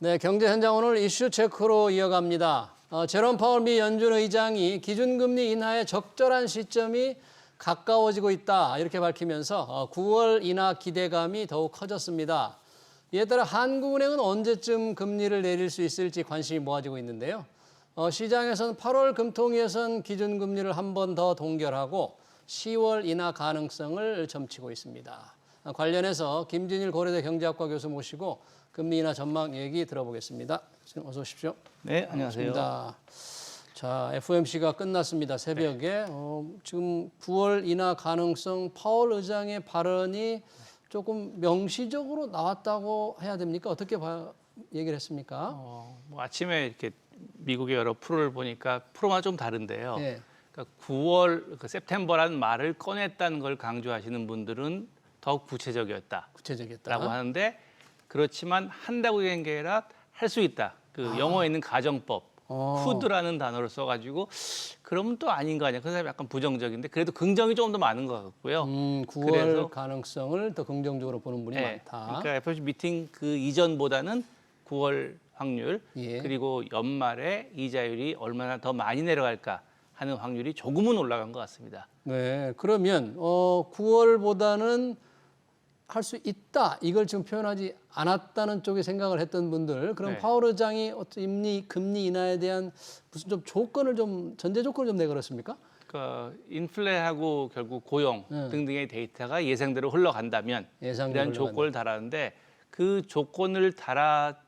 네, 경제 현장 오늘 이슈 체크로 이어갑니다. 제롬 파월 미 연준 의장이 기준금리 인하의 적절한 시점이 가까워지고 있다 이렇게 밝히면서 9월 인하 기대감이 더욱 커졌습니다. 이에 따라 한국은행은 언제쯤 금리를 내릴 수 있을지 관심이 모아지고 있는데요. 시장에서는 8월 금통위에선 기준금리를 한 번 더 동결하고 10월 인하 가능성을 점치고 있습니다. 관련해서 김진일 고려대 경제학과 교수 모시고 금리 인하 전망 얘기 들어보겠습니다. 교수님 어서 오십시오. 네, 안녕하세요. 반갑습니다. 자, FOMC가 끝났습니다. 새벽에. 지금 9월 인하 가능성 파월 의장의 발언이 조금 명시적으로 나왔다고 해야 됩니까? 어떻게 얘기를 했습니까? 뭐 아침에 이렇게 미국의 여러 프로를 보니까 프로마다 좀 다른데요. 네. 그러니까 9월 셉템버라는 말을 꺼냈다는 걸 강조하시는 분들은 더욱 구체적이었다라고 구체적이었다. 하는데 그렇지만 한다고 얘기한 게 아니라 할 수 있다. 영어에 있는 가정법, could라는 단어를 써가지고 그러면 또 아닌 거 아니야. 그래서 약간 부정적인데 그래도 긍정이 조금 더 많은 것 같고요. 9월 그래서, 가능성을 더 긍정적으로 보는 분이 네, 많다. 그러니까 FOMC 미팅 그 이전보다는 9월 확률 예. 그리고 연말에 이자율이 얼마나 더 많이 내려갈까 하는 확률이 조금은 올라간 것 같습니다. 네, 그러면 9월보다는 할 수 있다. 이걸 지금 표현하지 않았다는 쪽에 생각을 했던 분들, 그럼 네. 파월 의장이 금리 인하에 대한 무슨 좀 조건을 좀 전제 조건을 좀 내걸었습니까? 그러니까 인플레하고 결국 고용 네. 등등의 데이터가 예상대로 흘러간다면 예상대로 이런 조건을 달았는데 그 조건을 달아서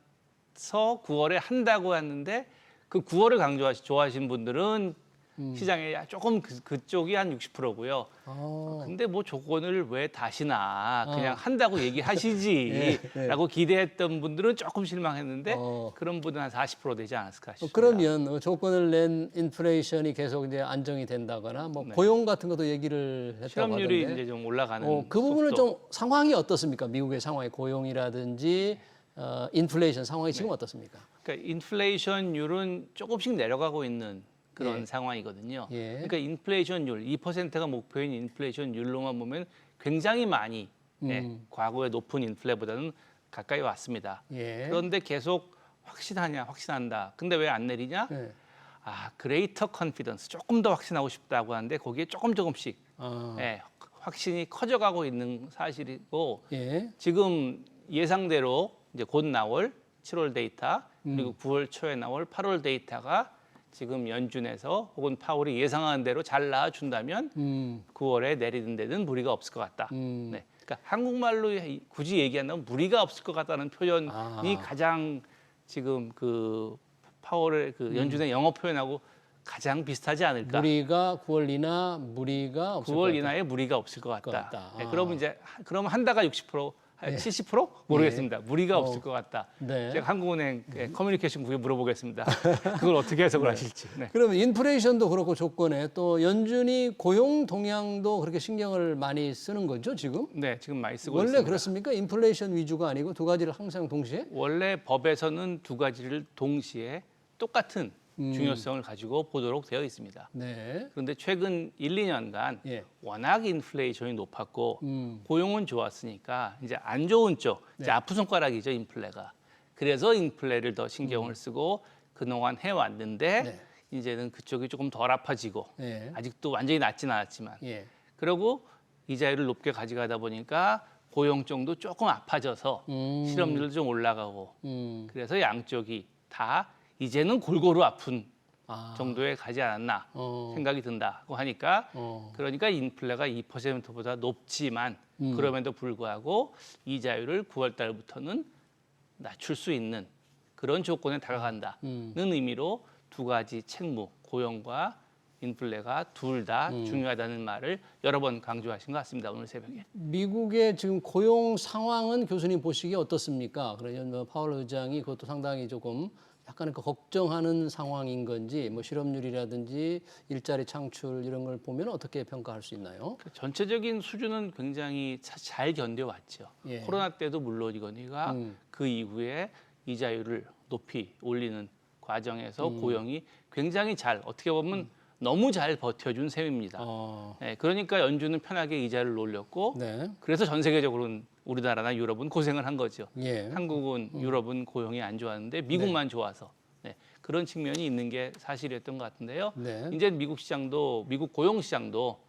9월에 한다고 했는데 그 9월을 좋아하시는 분들은 시장에 조금 그쪽이 한 60%고요. 근데 뭐 조건을 왜 다시나 그냥 한다고 얘기하시지라고 기대했던 분들은 조금 실망했는데 그런 분들은 한 40% 되지 않았을까 싶습니다. 그러면 조건을 낸 인플레이션이 계속 이제 안정이 된다거나 뭐 고용 같은 것도 얘기를 했다고 실업률이 하던데 이제 좀 올라가는 그 부분은 속도. 좀 상황이 어떻습니까? 미국의 상황이 고용이라든지 인플레이션 상황이 지금 어떻습니까? 그러니까 인플레이션율은 조금씩 내려가고 있는 그런 상황이거든요. 예. 그러니까 인플레이션율 2%가 목표인 인플레이션율로만 보면 굉장히 많이 과거의 높은 인플레보다는 가까이 왔습니다. 예. 그런데 계속 확신한다. 근데 왜 안 내리냐? 예. 그레이터 컨피던스 조금 더 확신하고 싶다고 하는데 거기에 조금씩 확신이 커져가고 있는 사실이고 예. 지금 예상대로 이제 곧 나올 7월 데이터 그리고 9월 초에 나올 8월 데이터가 지금 연준에서 혹은 파월이 예상하는 대로 잘 나와준다면 9월에 내리는 데는 무리가 없을 것 같다. 네. 그러니까 한국말로 굳이 얘기한다면 무리가 없을 것 같다는 표현이 가장 지금 그 파월의 그 연준의 영어 표현하고 가장 비슷하지 않을까. 무리가 9월 인하 무리가 없을 9월 것 같다. 인하에 무리가 없을 것 같다. 같다. 네, 그러면 한다가 60%, 70% 모르겠습니다. 무리가 없을 것 같다. 네. 제가 한국은행 커뮤니케이션국에 물어보겠습니다. 그걸 어떻게 해석을 하실지. 네. 그러면 인플레이션도 그렇고 조건에 또 연준이 고용 동향도 그렇게 신경을 많이 쓰는 거죠, 지금? 네, 지금 많이 쓰고 원래 있습니다. 그렇습니까? 인플레이션 위주가 아니고 두 가지를 항상 동시에? 원래 법에서는 두 가지를 동시에 똑같은 중요성을 가지고 보도록 되어 있습니다. 네. 그런데 최근 1, 2년간 예. 워낙 인플레이션이 높았고 고용은 좋았으니까 이제 안 좋은 쪽, 이제 아픈 손가락이죠, 인플레가. 그래서 인플레를 더 신경을 쓰고 그동안 해왔는데 이제는 그쪽이 조금 덜 아파지고 아직도 완전히 낫지는 않았지만 그리고 이자율을 높게 가져가다 보니까 고용 쪽도 조금 아파져서 실업률도 좀 올라가고 그래서 양쪽이 다 이제는 골고루 아픈 정도에 가지 않았나 생각이 든다고 하니까 그러니까 인플레가 2%보다 높지만 그럼에도 불구하고 이자율을 9월 달부터는 낮출 수 있는 그런 조건에 다가간다는 의미로 두 가지 책무, 고용과 인플레가 둘 다 중요하다는 말을 여러 번 강조하신 것 같습니다. 오늘 새벽에. 미국의 지금 고용 상황은 교수님 보시기에 어떻습니까? 그러면 파월 의장이 그것도 상당히 조금 약간 걱정하는 상황인 건지 뭐 실업률이라든지 일자리 창출 이런 걸 보면 어떻게 평가할 수 있나요? 전체적인 수준은 굉장히 잘 견뎌왔죠. 코로나 때도 물론이거니와 그 이후에 이자율을 높이 올리는 과정에서 고용이 굉장히 어떻게 보면 너무 잘 버텨준 셈입니다. 그러니까 연준은 편하게 이자를 올렸고 그래서 전 세계적으로는 우리나라나 유럽은 고생을 한 거죠. 예. 한국은 유럽은 고용이 안 좋았는데 미국만 좋아서 네, 그런 측면이 있는 게 사실이었던 것 같은데요. 네. 이제 미국 시장도 미국 고용 시장도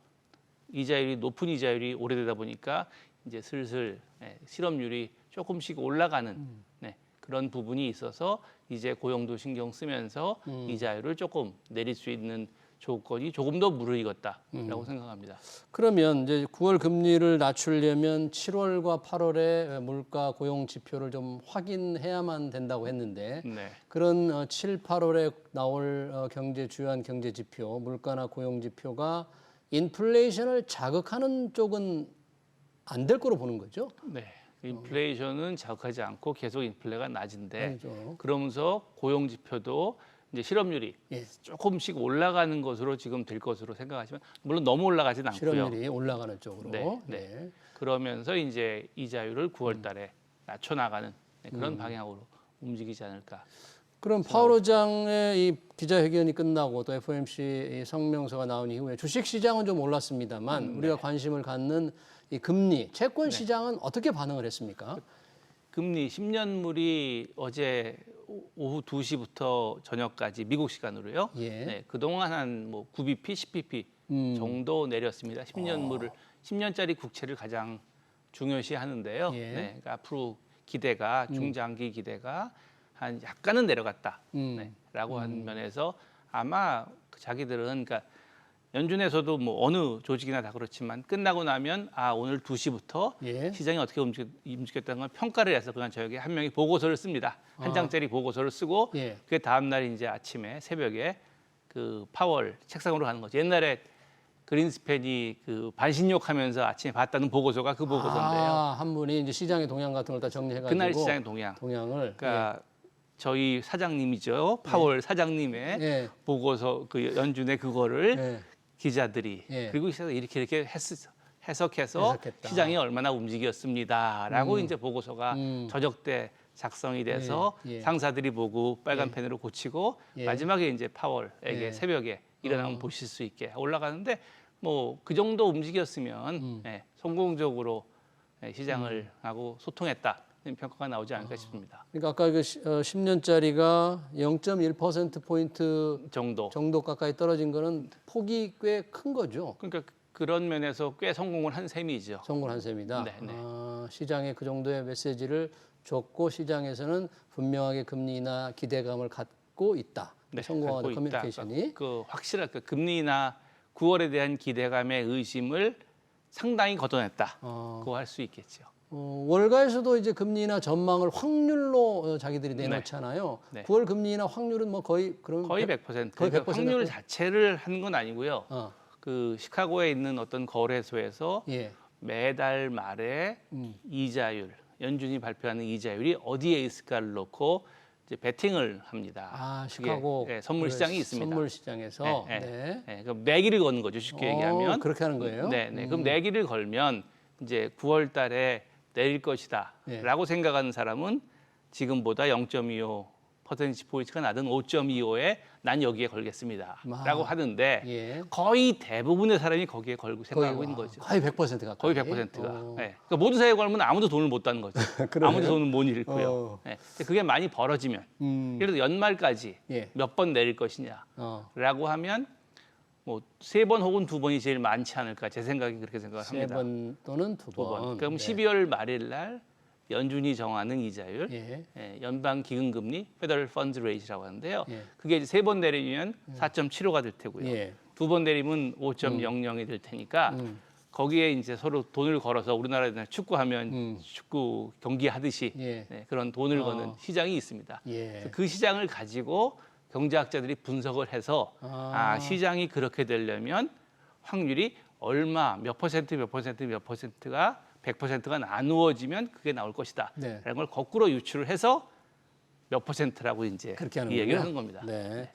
이자율이 높은 이자율이 오래되다 보니까 이제 슬슬 실업률이 조금씩 올라가는 그런 부분이 있어서 이제 고용도 신경 쓰면서 이자율을 조금 내릴 수 있는 조건이 조금 더 무르익었다라고 생각합니다. 그러면 이제 9월 금리를 낮추려면 7월과 8월에 물가 고용 지표를 좀 확인해야만 된다고 했는데 네. 그런 7, 8월에 나올 주요한 경제 지표, 물가나 고용 지표가 인플레이션을 자극하는 쪽은 안 될 거로 보는 거죠. 네. 인플레이션은 자극하지 않고 계속 인플레가 낮은데 아니죠. 그러면서 고용 지표도 이제 실업률이 예. 조금씩 올라가는 것으로 지금 될 것으로 생각하지만 물론 너무 올라가진 않고요. 실업률이 올라가는 쪽으로. 네, 네. 그러면서 이제 이자율을 9월 달에 낮춰 나가는 그런 방향으로 움직이지 않을까. 그럼 파월 의장의 이 기자회견이 끝나고 또 FOMC 이 성명서가 나온 이후에 주식 시장은 좀 올랐습니다만 우리가 관심을 갖는 이 금리, 채권 시장은 어떻게 반응을 했습니까? 금리 10년물이 어제 오후 2시부터 저녁까지 미국 시간으로요. 예. 네, 그동안 한 뭐 9bp, 10bp 정도 내렸습니다. 10년물을 10년짜리 국채를 가장 중요시 하는데요. 예. 네, 그러니까 앞으로 기대가 중장기 기대가 한 약간은 내려갔다. 네, 라고 한 면에서 아마 자기들은 그러니까 연준에서도 뭐 어느 조직이나 다 그렇지만 끝나고 나면 아 오늘 2시부터 예. 시장이 어떻게 움직였다는 걸 평가를 해서 그냥 저에게 한 명이 보고서를 씁니다. 한 장짜리 보고서를 쓰고 예. 그게 다음 날 이제 아침에 새벽에 그 파월 책상으로 가는 거죠. 옛날에 그린스팬이 그 반신욕하면서 아침에 봤다는 보고서가 그 보고서인데요. 아, 한 분이 이제 시장의 동향 같은 걸 다 정리해가지고 그날 시장의 동향. 동향을 그러니까 저희 사장님이죠. 파월 사장님의 예. 보고서 그 연준의 그거를 예. 기자들이 예. 그리고 이렇게 해석해서 해석했다. 시장이 얼마나 움직였습니다라고 이제 보고서가 저녁 때 작성이 돼서 예. 상사들이 보고 빨간 펜으로 고치고 예. 마지막에 이제 파월에게 예. 새벽에 일어나면 보실 수 있게 올라가는데 뭐 그 정도 움직였으면 성공적으로 시장을 하고 소통했다. 평가가 나오지 않을까 싶습니다. 그러니까 아까 그 10년짜리가 0.1%포인트 정도. 가까이 떨어진 거는 폭이 꽤 큰 거죠. 그러니까 그런 면에서 꽤 성공을 한 셈이죠. 성공한 셈이다. 네, 네. 시장에 그 정도의 메시지를 줬고 시장에서는 분명하게 금리나 기대감을 갖고 있다. 네, 성공한 갖고 있다. 커뮤니케이션이. 그 확실한 그 금리나 9월에 대한 기대감의 의심을 상당히 걷어냈다. 그거 할 수 있겠죠. 월가에서도 이제 금리나 전망을 확률로 자기들이 내놓잖아요. 네. 9월 금리나 확률은 뭐 거의 그럼 거의 100%. 거의 100% 그러니까 확률 자체를 한 건 아니고요. 어. 그 시카고에 있는 어떤 거래소에서 예. 매달 말에 이자율, 연준이 발표하는 이자율이 어디에 있을까를 놓고 이제 베팅을 합니다. 아, 그게, 시카고 선물 시장이 있습니다. 선물 시장에서 그럼 내기를 거는 거죠. 쉽게 얘기하면. 그렇게 하는 거예요? 네. 그럼 내기를 걸면 이제 9월 달에 내릴 것이다라고 생각하는 사람은 지금보다 0.25%포인트가 낮은 5.25에 난 여기에 걸겠습니다라고 하는데 예. 거의 대부분의 사람이 거기에 걸고 생각하고 있는 거죠. 거의 100% 가까이. 거의 100%가. 네. 그러니까 모든 사회에 걸면 아무도 돈을 못 따는 거죠. 아무도 돈을 못 잃고요. 네. 그게 많이 벌어지면 예를 들어 연말까지 예. 몇 번 내릴 것이냐라고 하면 뭐 3번 혹은 2번이 제일 많지 않을까 제 생각이 그렇게 생각을 합니다. 3번 또는 2번. 그럼 12월 말일 날 연준이 정하는 이자율, 예. 연방 기금금리, Federal Funds Rate라고 하는데요. 예. 그게 이제 3번 내리면 4.75가 될 테고요. 예. 2번 내리면 5.00이 될 테니까 거기에 이제 서로 돈을 걸어서 우리나라에서 축구하면 축구 경기 하듯이 예. 그런 돈을 거는 시장이 있습니다. 예. 그래서 그 시장을 가지고 경제학자들이 분석을 해서 시장이 그렇게 되려면 확률이 얼마 몇 퍼센트가 100%가 나누어지면 그게 나올 것이다. 네. 라는 걸 거꾸로 유추를 해서 몇 퍼센트라고 이제 그렇게 하는 이 얘기를 거군요. 하는 겁니다. 네.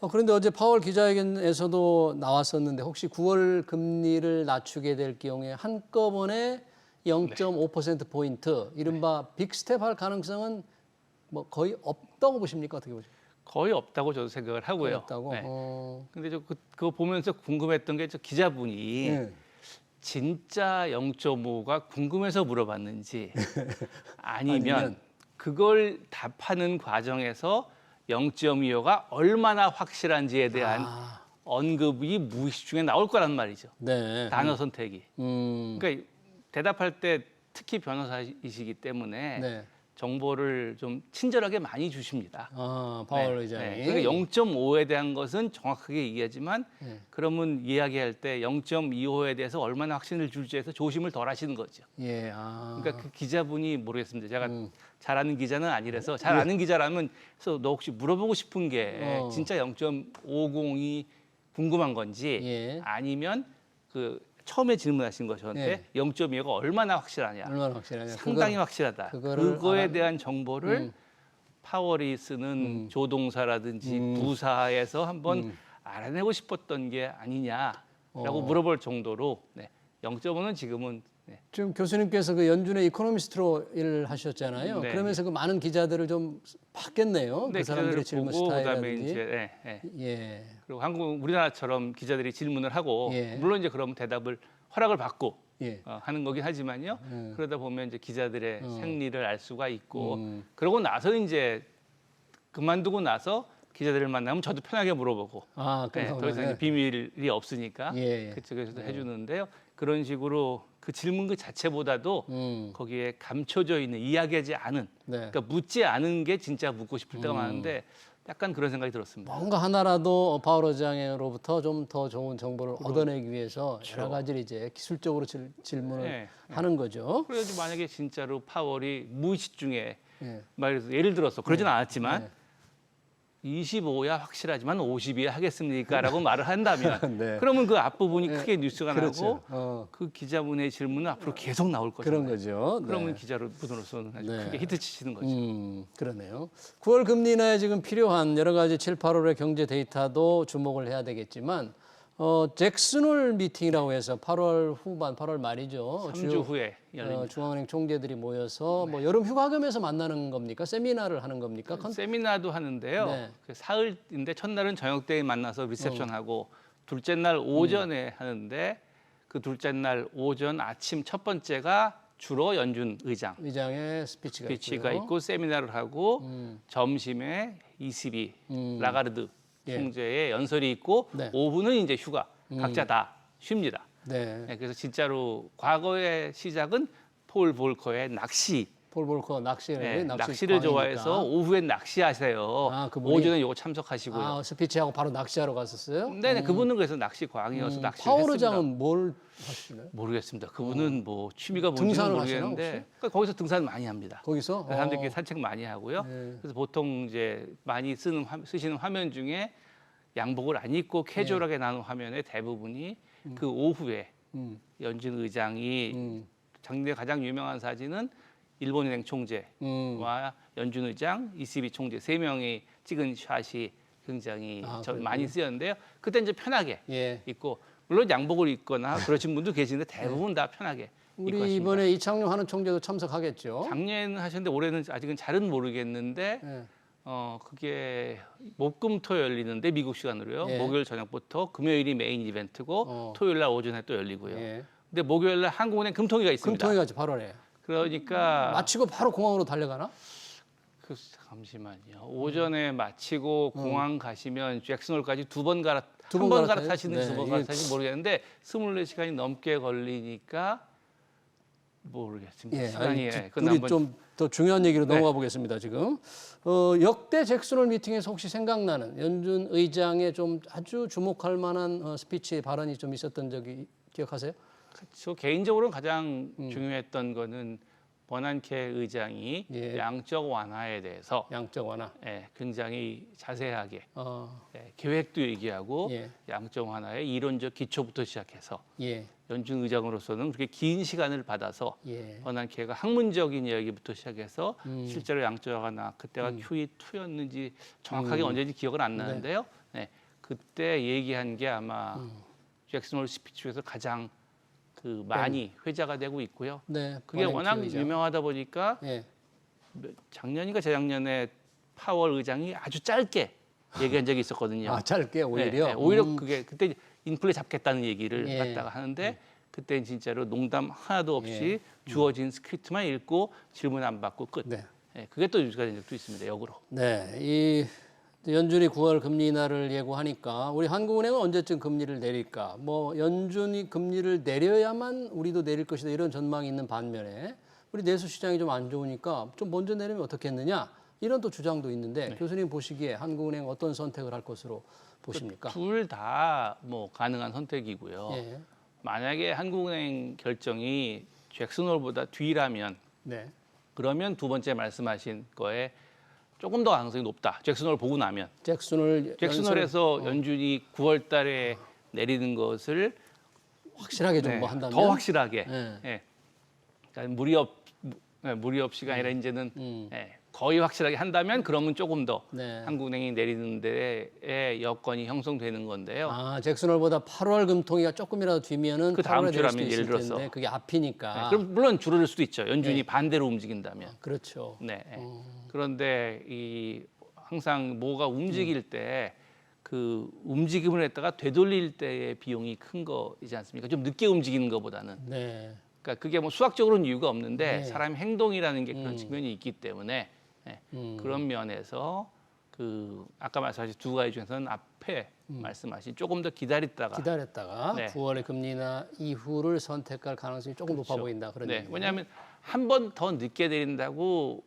그런데 어제 파월 기자회견에서도 나왔었는데 혹시 9월 금리를 낮추게 될 경우에 한꺼번에 0.5%포인트 이른바 빅스텝 할 가능성은 뭐 거의 없다고 보십니까? 어떻게 보십니까? 거의 없다고 저도 생각을 하고요. 없다고. 네. 근데 저 그거 보면서 궁금했던 게 저 기자분이 네. 진짜 0.5가 궁금해서 물어봤는지 아니면 그걸 답하는 과정에서 0.25가 얼마나 확실한지에 대한 언급이 무의식 중에 나올 거란 말이죠. 네. 단어 선택이. 음. 그러니까 대답할 때 특히 변호사이시기 때문에 네. 정보를 좀 친절하게 많이 주십니다. 파월 의장이. 그러니까 0.5에 대한 것은 정확하게 얘기하지만 그러면 이야기할 때 0.25에 대해서 얼마나 확신을 줄지에서 조심을 덜 하시는 거죠. 예. 그러니까 그 기자분이 모르겠습니다. 제가 잘 아는 기자는 아니라서 잘 아는 기자라면 그래서 너 혹시 물어보고 싶은 게 진짜 0.50이 궁금한 건지 예. 아니면 그 처음에 질문하신 거 저한테 0.25가 얼마나 확실하냐. 얼마나 확실하냐. 상당히 확실하다. 그거에 대한 정보를 파월이 쓰는 조동사라든지 부사에서 한번 알아내고 싶었던 게 아니냐라고 물어볼 정도로 0.5는 지금은 지금 교수님께서 그 연준의 이코노미스트로 일을 하셨잖아요. 네. 그러면서 그 많은 기자들을 좀 봤겠네요. 그 사람들의 질문 보고 그다음에 스타일이라든지. 이제 예. 그리고 우리나라처럼 기자들이 질문을 하고 예. 물론 이제 그럼 대답을 허락을 받고 예. 하는 거긴 하지만요. 그러다 보면 이제 기자들의 생리를 알 수가 있고 그러고 나서 이제 그만두고 나서 기자들을 만나면 저도 편하게 물어보고 더 이상 이제 비밀이 없으니까 예. 그쪽에서도 해주는데요. 그런 식으로 그 질문 그 자체보다도 거기에 감춰져 있는 이야기하지 않은 그러니까 묻지 않은 게 진짜 묻고 싶을 때가 많은데 약간 그런 생각이 들었습니다. 뭔가 하나라도 파월 의장으로부터 좀 더 좋은 정보를 얻어내기 위해서 여러 가지를 이제 기술적으로 질문을 하는 거죠. 그래서 만약에 진짜로 파월이 무의식 중에 말해서 예를 들어서 그러진 않았지만 25야 확실하지만 50이야 하겠습니까라고 말을 한다면 그러면 그 앞부분이 크게 뉴스가 나고 그 기자분의 질문은 앞으로 계속 나올 거잖아요. 그런 거죠. 그러면 기자분으로서는 아주 크게 히트 치시는 거죠. 그러네요. 9월 금리 인하에 지금 필요한 여러 가지 7, 8월의 경제 데이터도 주목을 해야 되겠지만 잭슨홀 미팅이라고 해서 8월 후반, 8월 말이죠. 3주 후에 열립니다. 중앙은행 총재들이 모여서 뭐 여름 휴가 겸해서 만나는 겁니까? 세미나를 하는 겁니까? 세미나도 하는데요. 그 사흘인데 첫날은 저녁 때 만나서 리셉션하고 둘째 날 오전에 하는데 그 둘째 날 오전 아침 첫 번째가 주로 연준 의장의 스피치가 있고 세미나를 하고 점심에 ECB 라가르드 총재의 연설이 있고 오후는 이제 휴가 각자 다 쉽니다. 그래서 진짜로 과거의 시작은 폴 볼커의 낚시. 폴 볼커 낚시를 좋아해서 오후엔 낚시하세요. 오전에 요거 참석하시고요. 스피치하고 바로 낚시하러 갔었어요? 네네, 그분은 그래서 낚시 광이어서 낚시를 파월 했습니다. 의장은 뭘 하시나요? 모르겠습니다. 그분은 뭐 취미가 뭔지는 등산을 모르겠는데 하시나, 그러니까 거기서 등산 많이 합니다. 거기서? 사람들끼리 산책 많이 하고요. 그래서 보통 이제 많이 쓰시는 화면 중에 양복을 안 입고 캐주얼하게 나눈 화면의 대부분이 그 오후에 연준 의장이 작년에 가장 유명한 사진은 일본은행 총재와 연준 의장, ECB 총재 세 명이 찍은 샷이 굉장히 많이 쓰였는데요. 그때 이제 편하게 입고 물론 양복을 입거나 그러신 분도 계시는데 대부분 다 편하게 입고 우리 하십니다. 이번에 이창용 하는 총재도 참석하겠죠? 작년에는 하셨는데 올해는 아직은 잘은 모르겠는데 그게 목금토 열리는데 미국 시간으로요. 목요일 저녁부터 금요일이 메인 이벤트고 토요일 날 오전에 또 열리고요. 근데 목요일 날 한국은행 금통위가 있습니다. 금통위가 8월에. 그러니까 마치고 바로 공항으로 달려가나? 잠시만요. 오전에 마치고 공항 가시면 잭슨홀까지 두 번 갈아타시는지 두 번 갈아타시는지 모르겠는데 24시간이 넘게 걸리니까 모르겠습니다. 우리 좀 더 중요한 얘기로 넘어가 보겠습니다. 지금 역대 잭슨홀 미팅에서 혹시 생각나는 연준 의장의 좀 아주 주목할 만한 스피치 발언이 좀 있었던 적이 기억하세요? 저 개인적으로는 가장 중요했던 거는 버난케 의장이 양적 완화에 대해서 양적 완화 굉장히 자세하게 계획도 얘기하고 양적 완화의 이론적 기초부터 시작해서 연준 의장으로서는 그렇게 긴 시간을 받아서 버난케가 학문적인 이야기부터 시작해서 실제로 양적 완화 그때가 QE2였는지 정확하게 언제인지 기억은 안 나는데요. 그때 얘기한 게 아마 잭슨홀 스피치 중에서 가장 많이 회자가 되고 있고요. 그게 워낙 유명하다 보니까 작년인가 재작년에 파월 의장이 아주 짧게 얘기한 적이 있었거든요. 짧게 오히려? 오히려 그게 그때 인플레 잡겠다는 얘기를 갖다가 하는데 그때는 진짜로 농담 하나도 없이 주어진 스크립트만 읽고 질문 안 받고 끝. 네. 예, 그게 또 유지가 된 적도 있습니다. 역으로. 네, 이 연준이 9월 금리 인하를 예고하니까 우리 한국은행은 언제쯤 금리를 내릴까? 뭐 연준이 금리를 내려야만 우리도 내릴 것이다 이런 전망이 있는 반면에 우리 내수 시장이 좀 안 좋으니까 좀 먼저 내리면 어떻겠느냐 이런 또 주장도 있는데 교수님 보시기에 한국은행 어떤 선택을 할 것으로 보십니까? 둘 다 뭐 가능한 선택이고요. 예, 만약에 한국은행 결정이 잭슨 홀보다 뒤라면 네, 그러면 두 번째 말씀하신 거에 조금 더 가능성이 높다. 잭슨 홀 보고 나면 잭슨 홀에서 연준이 9월 달에 내리는 것을 확실하게 좀 뭐 한다면 더 확실하게 네. 예. 그러니까 무리 없이가 아니라 이제는 거의 확실하게 한다면 그러면 조금 더 네. 한국은행이 내리는 데에 여건이 형성되는 건데요. 아, 잭슨홀보다 8월 금통위가 조금이라도 뒤면은 그 다음 8월에 내릴 수도 주라면 있을 예를 들어서. 텐데 그게 앞이니까. 그럼 물론 줄어들 수도 있죠. 연준이 반대로 움직인다면. 그렇죠. 네. 그런데 항상 뭐가 움직일 때 그 움직임을 했다가 되돌릴 때의 비용이 큰 거이지 않습니까? 좀 늦게 움직이는 것보다는. 네. 그러니까 그게 뭐 수학적으로는 이유가 없는데 네. 사람 행동이라는 게 그런 측면이 있기 때문에 그런 면에서 그 아까 말씀하신 두 가지 중에서는 앞에 말씀하신 조금 더 기다렸다가 네. 9월의 금리 인하 이후를 선택할 가능성이 조금 높아 보인다. 그런 네. 얘기예요. 왜냐하면 한 번 더 늦게 내린다고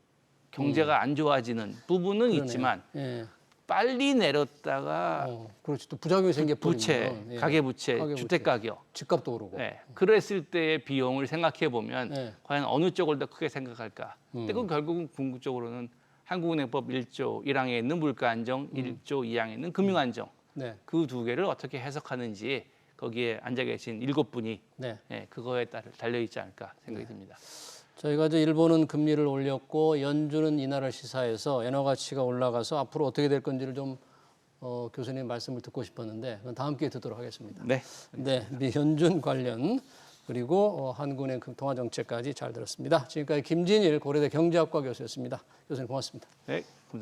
경제가 안 좋아지는 부분은 그러네요. 있지만 예. 빨리 내렸다가 그렇지. 또 부작용이 생겨 부채, 버리면 가계부채, 가계부채. 주택가격 집값도 오르고. 네. 그랬을 때의 비용을 생각해 보면 네. 과연 어느 쪽을 더 크게 생각할까? 근데 그건 결국은 궁극적으로는 한국은행법 1조 1항에 있는 물가 안정, 1조 2항에 있는 금융 안정 네. 그 두 개를 어떻게 해석하는지 거기에 앉아 계신 7분이 네. 그거에 따라 달려 있지 않을까 생각이 듭니다. 저희가 이제 일본은 금리를 올렸고 연준은 인하를 시사해서 엔화 가치가 올라가서 앞으로 어떻게 될 건지를 좀 교수님 말씀을 듣고 싶었는데 그건 다음 기회에 듣도록 하겠습니다. 네. 네, 연준 관련 그리고 한국은행 통화정책까지 잘 들었습니다. 지금까지 김진일 고려대 경제학과 교수였습니다. 교수님 고맙습니다. 네, 감사합니다.